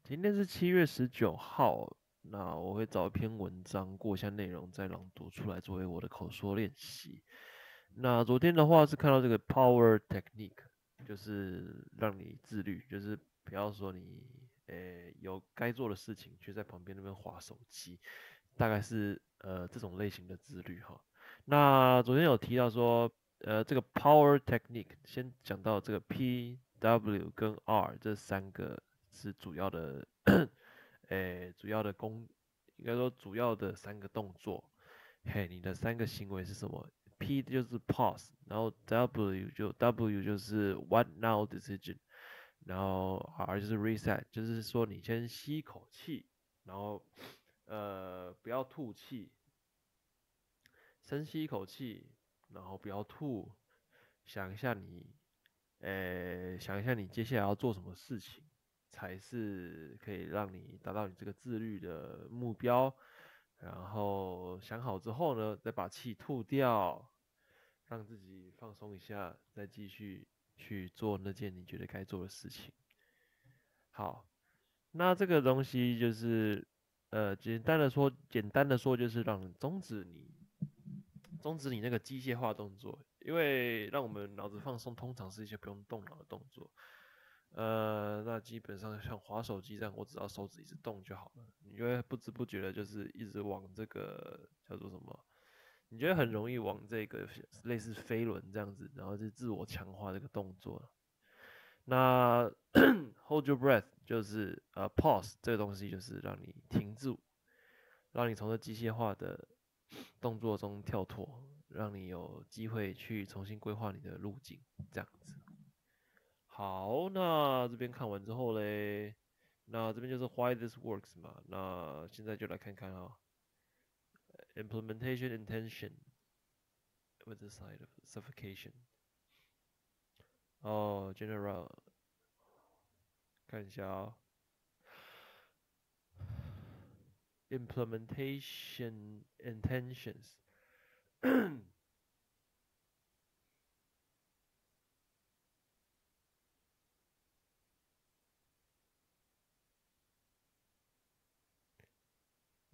今天是7月19号，那我会找一篇文章过一下内容，再朗读出来作为我的口说练习。那昨天的话是看到这个 Power Technique，就是让你自律，就是不要说你有该做的事情，却在旁边那边划手机，大概是这种类型的自律哈。那昨天有提到说，这个 Power Technique 先讲到这个 P、W 跟 R 这三个是主要的，主要的应该说主要的三个动作。嘿，你的三个行为是什么？P 就是 pause，然后 W 就是 what now decision，然后 R 就是 reset，就是说你先吸一口气，然后不要吐气，深吸一口气，然后不要吐，想一下你想一下你接下来要做什么事情，才是可以让你达到你这个自律的目标。然后想好之后呢，再把气吐掉，让自己放松一下，再继续去做那件你觉得该做的事情。好，那这个东西就是简单的说就是让终止你那个机械化动作，因为让我们脑子放松，通常是一些不用动脑的动作。那基本上像滑手机这样，我只要手指一直动就好了，你就会不知不觉的，就是一直往这个叫做什么？你觉得很容易往这个类似飞轮这样子，然后就自我强化这个动作。那 hold your breath 就是pause 这个东西，就是让你停住，让你从这机械化的动作中跳脱，让你有机会去重新规划你的路径，这样子。好，那这边看完之后嘞，那这边就是 why this works 嘛，那现在就来看看啊，implementation intention with the side of suffocation。哦，general 看一下啊，implementation intentions。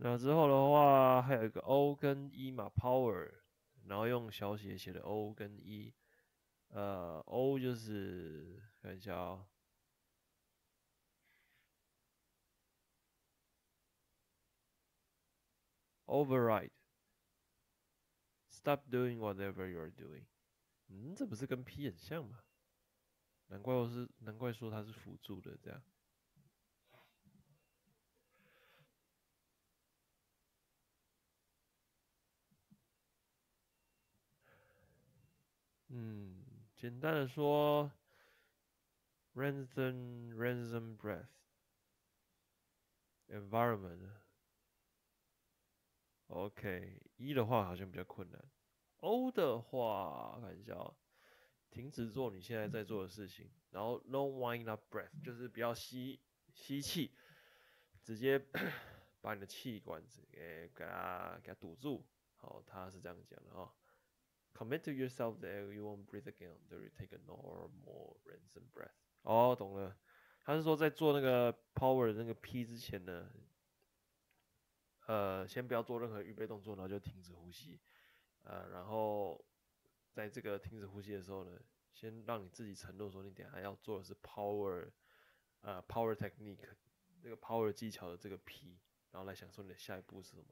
那之后的话，还有一个 O 跟 E 嘛，power，然后用小写写的 O 跟 E，O 就是看一下啊，override，stop doing whatever you're doing。这不是跟 P 很像吗？难怪说它是辅助的这样。简单的说，ransom breath environment。OK，E 的话好像比较困难。O 的话，看一下哦，停止做你现在在做的事情，然后 no wind up breath，就是不要吸气，直接把你的气管子给它堵住。好，他是这样讲的哦。Commit to yourself that you won't breathe again until you take a normal ransom breath。哦，懂了。他是说在做那个 power 的那个 P 之前呢，先不要做任何预备动作，然后就停止呼吸。然后在这个停止呼吸的时候呢，先让你自己承诺说，你等下要做的是 power technique 这个 power 技巧的这个 P，然后来想说你的下一步是什么。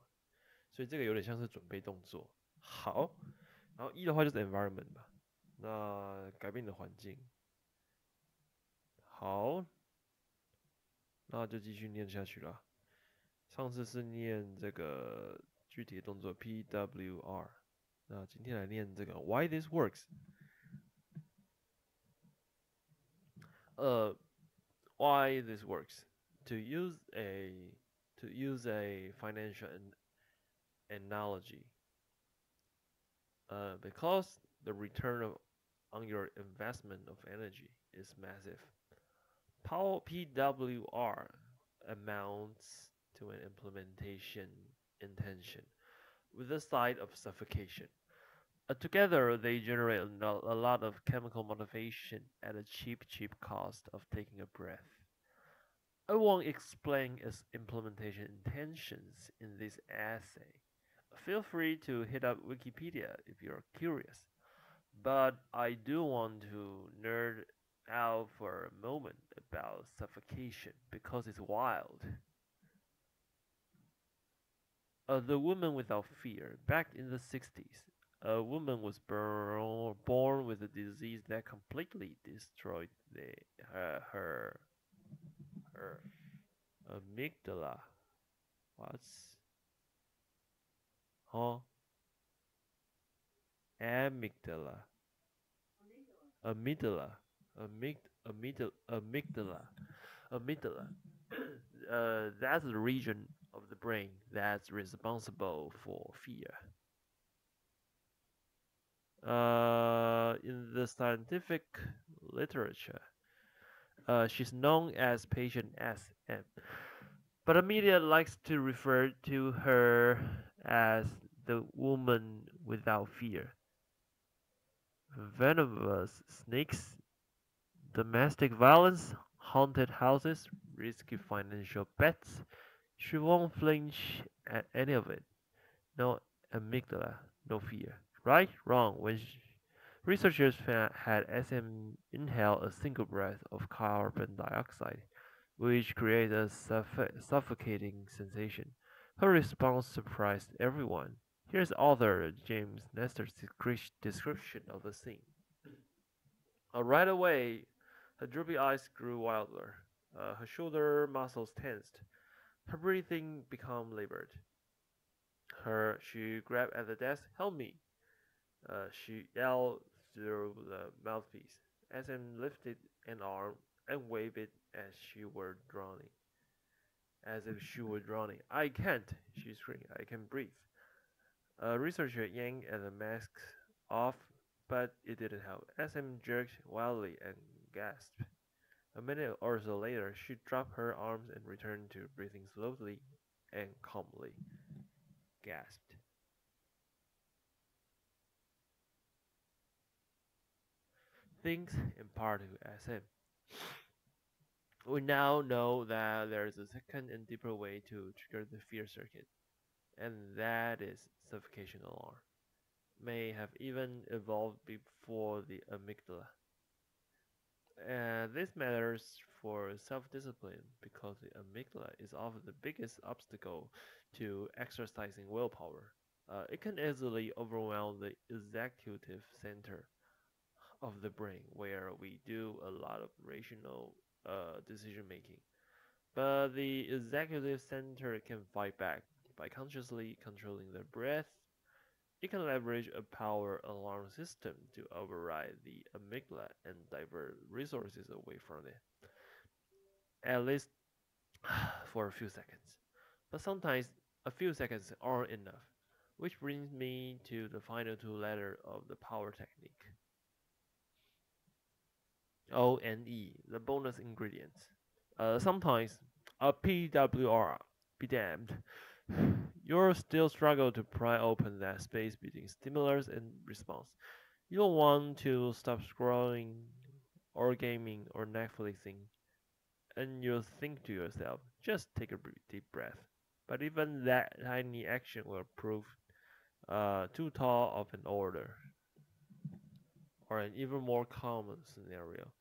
所以这个有点像是准备动作。好，然后 E 的话就是 environment 吧，那改变你的环境。好，那就继续念下去了。上次是念这个具体的动作 PWR，那今天来念这个 Why this works。呃，Why this works to use a financial analogy. Because the return on your investment of energy is massive. PWR amounts to an implementation intention with a side of suffocation. Together, they generate a lot of chemical motivation at a cheap cost of taking a breath. I won't explain its implementation intentions in this essay. Feel free to hit up Wikipedia if you're curious, but I do want to nerd out for a moment about suffocation because it's wild. The Woman Without Fear. Back in the 60s, a woman was born with a disease that completely destroyed her her amygdala. What's huh? Amygdala. Amygdala. Amygdala. Amygdala. That's the region of the brain that's responsible for fear. In the scientific literature, she's known as patient SM, but the media likes to refer to her as the woman without fear. Venomous snakes, domestic violence, haunted houses, risky financial bets. She won't flinch at any of it. No amygdala, no fear. Right? Wrong. When researchers had SM inhale a single breath of carbon dioxide, which created a suffocating sensation, her response surprised everyone. Here's author James Nestor's description of the scene. Right away, her droopy eyes grew wilder. Her shoulder muscles tensed. Her breathing became labored. She grabbed at the desk. Help me! She yelled through the mouthpiece. SM lifted an arm and waved it as if she were drowning. I can't, she screamed. I can breathe. A researcher yanked at the mask off, but it didn't help. SM jerked wildly and gasped. A minute or so later, she dropped her arms and returned to breathing slowly and calmly. Gasped. Thanks in part to SM. We now know that there is a second and deeper way to trigger the fear circuit, and that is suffocation alarm. May have even evolved before the amygdala. And this matters for self-discipline because the amygdala is often the biggest obstacle to exercising willpower. It can easily overwhelm the executive center of the brain where we do a lot of rational decision making. But the executive center can fight back by consciously controlling the breath. It can leverage a power alarm system to override the amygdala and divert resources away from it, at least for a few seconds. But sometimes a few seconds aren't enough, which brings me to the final two letters of the power technique. O and E, the bonus ingredients. Sometimes a PWR, be damned. You'll still struggle to pry open that space between stimulus and response. You don't want to stop scrolling or gaming or Netflixing, and you'll think to yourself, just take a deep breath. But even that tiny action will prove too tall of an order, or an even more common scenario.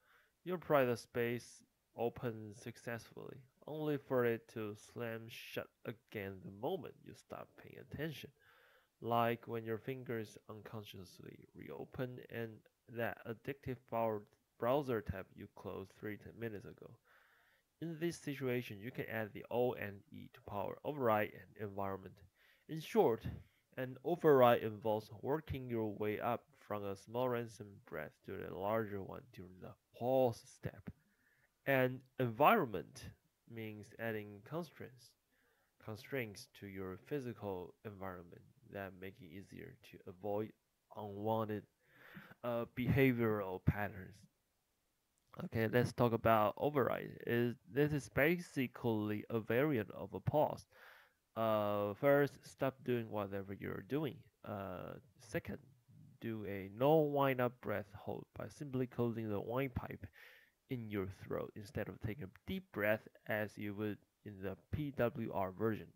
You'll pry the space open successfully, only for it to slam shut again the moment you stop paying attention, like when your fingers unconsciously reopen and that addictive browser tab you closed 3 minutes ago. In this situation, you can add the O and E to power override and environment. In short, an override involves working your way up from a small ransom breath to a larger one during the pause step. And environment means adding constraints to your physical environment that make it easier to avoid unwanted behavioral patterns. Okay, let's talk about override. This is basically a variant of a pause. First, stop doing whatever you're doing. Second, do a no wind up breath hold by simply closing the windpipe in your throat instead of taking a deep breath as you would in the PWR version.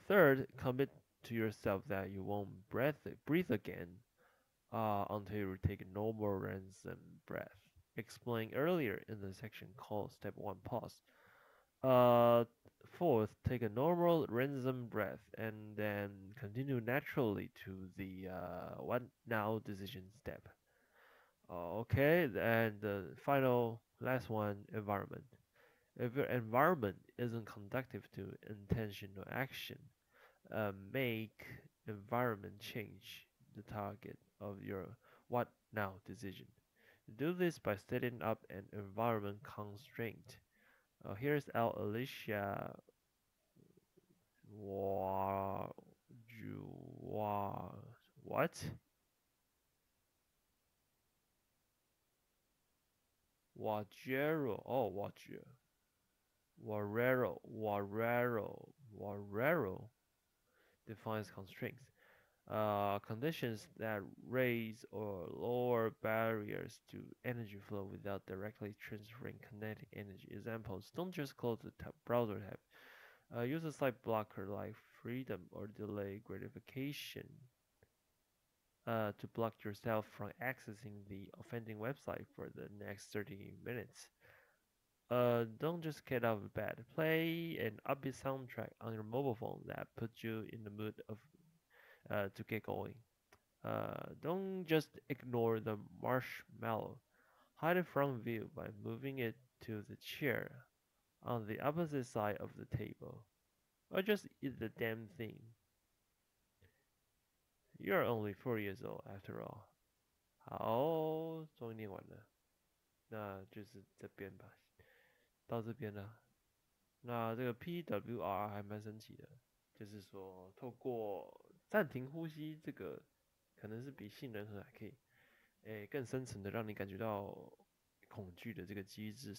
Third, commit to yourself that you won't breathe again until you take a normal ransom breath. Explained earlier in the section called Step 1 Pause. Uh, Fourth, take a normal ransom breath and then continue naturally to the what now decision step. Okay, and the final last one, environment. If your environment isn't conducive to intentional action, make environment change the target of your what now decision. Do this by setting up an environment constraint. Here's our Alicia Wa what? Wajero. Oh, Wajero. Warrero defines constraints. Conditions that raise or lower barriers to energy flow without directly transferring kinetic energy. Examples: don't just close the browser tab. Use a site blocker like freedom or delay gratification to block yourself from accessing the offending website for the next 30 minutes. Don't just get out of bed. Play an upbeat soundtrack on your mobile phone that puts you in the mood of to get going. Don't just ignore the marshmallow. Hide it from view by moving it to the chair on the opposite side of the table. Or just eat the damn thing. You're only 4 years old after all. 好，终于念完了，那就是这边吧，到这边了。那这个 PWR 还蛮神奇的，就是说透过暂停呼吸这个，可能是比杏仁核还可以，更深层的让你感觉到恐惧的这个机制，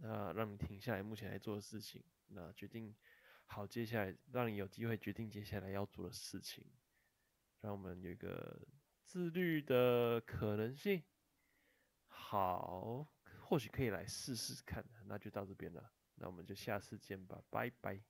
那让你停下来目前在做的事情，那决定好接下来让你有机会决定接下来要做的事情，让我们有一个自律的可能性。好，或许可以来试试看，那就到这边了，那我们就下次见吧，拜拜。